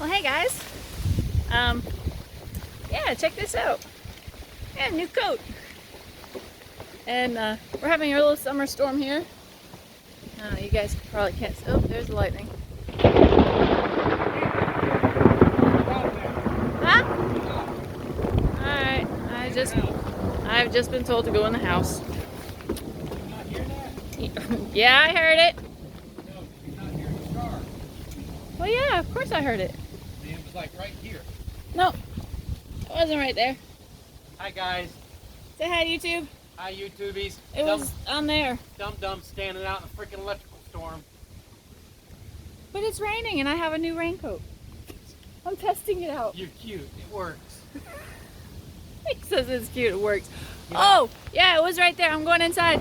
Well, hey guys. Yeah, check this out. Yeah, new coat. And we're having a little summer storm here. You guys probably can't see. Oh, there's the lightning. Huh? Alright, I've just been told to go in the house. Yeah, I heard it. Well, yeah, of course I heard it. It was like right here. No, it wasn't right there. Hi guys. Say hi, YouTube. Hi YouTubies. It was on there. Dum standing out in a freaking electrical storm. But it's raining and I have a new raincoat. I'm testing it out. You're cute. It works. He says it's cute, it works. Yeah. Oh, yeah, it was right there. I'm going inside.